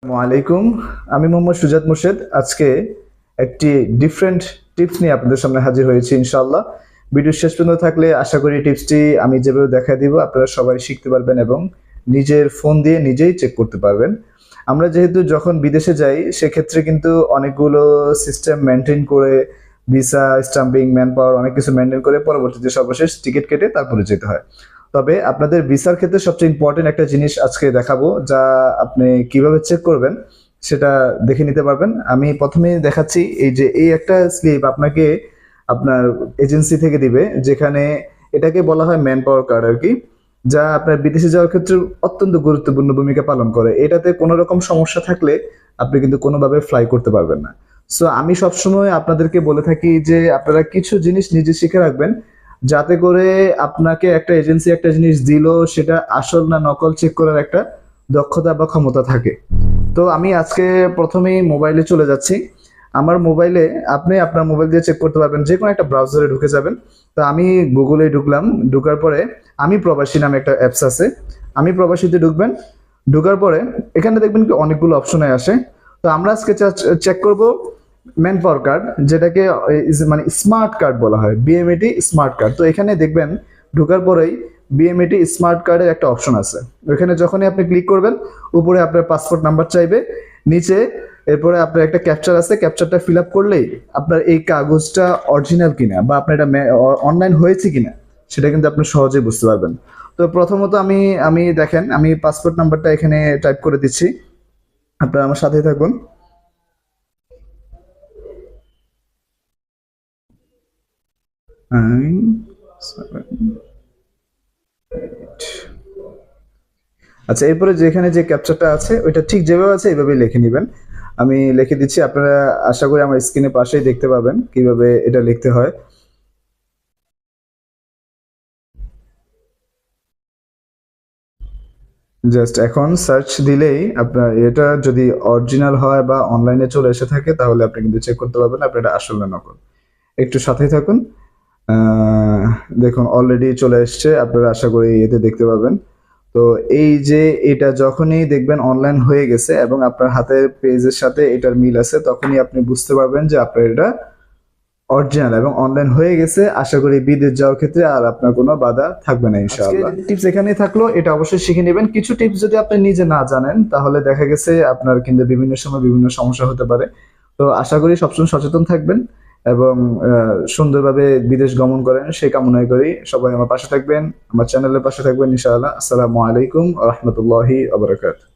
আসসালামাইকুম। আমি মোহাম্মদ সুজাত মুর্শেদ। আজকে একটি ডিফারেন্ট টিপস নিয়ে আপনাদের সামনে হাজির হয়েছি ইনশাআল্লাহ। ভিডিও শেষ পর্যন্ত থাকলে আশা করি টিপসটি আমি যেভাবে দেখা দিব আপনারা সবাই শিখতে পারবেন এবং নিজের ফোন দিয়ে নিজেই চেক করতে পারবেন। আমরা যেহেতু যখন বিদেশে যাই সেক্ষেত্রে কিন্তু অনেকগুলো সিস্টেম মেনটেন করে ভিসা, স্টাম্পিং, ম্যান পাওয়ার অনেক কিছু মেনটেন করে পরবর্তীতে সর্বশেষ টিকিট কেটে তারপরে যেতে হয়। তবে আপনাদের ভিসার ক্ষেত্রে সবচেয়ে ইম্পর্টেন্ট একটা জিনিস আজকে দেখাবো, যা আপনি কিভাবে চেক করবেন সেটা দেখে নিতে পারবেন। আমি প্রথমেই দেখাচ্ছি, এই একটা স্লিপ আপনাকে আপনার এজেন্সি থেকে দিবে, যেখানে এটাকে বলা হয় ম্যান পাওয়ার কার্ড আর কি, যা আপনার বিদেশে যাওয়ার ক্ষেত্রে অত্যন্ত গুরুত্বপূর্ণ ভূমিকা পালন করে। এটাতে কোনো রকম সমস্যা থাকলে আপনি কিন্তু কোনোভাবে ফ্লাই করতে পারবেন না। সো আমি সবসময় আপনাদেরকে বলে থাকি যে আপনারা কিছু জিনিস নিজে শিখে রাখবেন, যাতে করে আপনাকে একটা এজেন্সি একটা জিনিস দিল সেটা আসল না নকল চেক করার একটা দক্ষতা বা ক্ষমতা থাকে। তো আমি আজকে প্রথমেই মোবাইলে চলে যাচ্ছি। আমার মোবাইলে আপনি আপনার মোবাইল দিয়ে চেক করতে পারবেন, যে কোনো একটা ব্রাউজারে ঢুকে যাবেন। তো আমি গুগলে ঢুকলাম, ঢুকার পরে আমি প্রবাসী নামে একটা অ্যাপস আছে, আমি প্রবাসীতে ঢুকবেন। ঢুকার পরে এখানে দেখবেন কি অনেকগুলো অপশনে আসে। তো আমরা আজকে চেক করব ম্যান পাওয়ার কার্ড, যেটাকে মানে স্মার্ট কার্ড বলা হয়, বিএমএটি স্মার্ট কার্ড। তো এখানে দেখবেন ঢোকার পরেই বিএমএটি স্মার্ট কার্ডের একটা অপশন আছে। ওইখানে যখনই আপনি ক্লিক করবেন, উপরে আপনার পাসপোর্ট নাম্বার চাইবে, নিচে এরপরে আপনার একটা ক্যাপচার আছে, ক্যাপচারটা ফিল আপ করলেই আপনার এই কাগজটা অরিজিনাল কিনা বা আপনার এটা অনলাইন হয়েছে কিনা সেটা কিন্তু আপনি সহজেই বুঝতে পারবেন। তো প্রথমত আমি আমি দেখেন, আমি পাসপোর্ট নাম্বারটা এখানে টাইপ করে দিচ্ছি, আপনারা আমার সাথেই থাকুন। আচ্ছা, এরপরে যেখানে যে ক্যাপচারটা আছে ওইটা ঠিক যেভাবে আছে এইভাবেই লিখে নেবেন। আমি লিখে দিচ্ছি, আপনারা আশা করি আমার স্ক্রিনে পাশেই দেখতে পাবেন কিভাবে এটা লিখতে হয়। জাস্ট এখন সার্চ দিলেই আপনার এটা যদি অরিজিনাল হয় বা অনলাইনে চলে এসে থাকে তাহলে আপনি কিন্তু চেক করতে পারবেন আপনার এটা আসল না নকল। একটু সাথেই থাকুন। আহ, দেখুন অলরেডি চলে এসছে, আপনারা আশা করি এতে দেখতে পাবেন। তো এই যে এটা যখনই দেখবেন অনলাইন হয়ে গেছে এবং আপনার হাতের পেজের সাথে এটার মিল আছে, তখনই আপনি বুঝতে পারবেন যে আপনার এটা অরিজিনাল এবং অনলাইন হয়ে গেছে। আশা করি বিদেশ যাওয়ার ক্ষেত্রে আর আপনার কোনো বাধা থাকবে না ইনশাআল্লাহ। টিপস এখানেই থাকলো, এটা অবশ্যই শিখে নেবেন। কিছু টিপস যদি আপনি নিজে না জানেন তাহলে দেখা গেছে আপনার কিন্তু বিভিন্ন সময় বিভিন্ন সমস্যা হতে পারে। তো আশা করি সবসময় সচেতন থাকবেন এবং সুন্দরভাবে বিদেশ গমন করেন সেই কামনাই করি। সবাই আমার পাশে থাকবেন, আমার চ্যানেলের পাশে থাকবেন ইনশাআল্লাহ। আসসালামু আলাইকুম ওয়া রাহমাতুল্লাহি ওয়া বারাকাতুহু।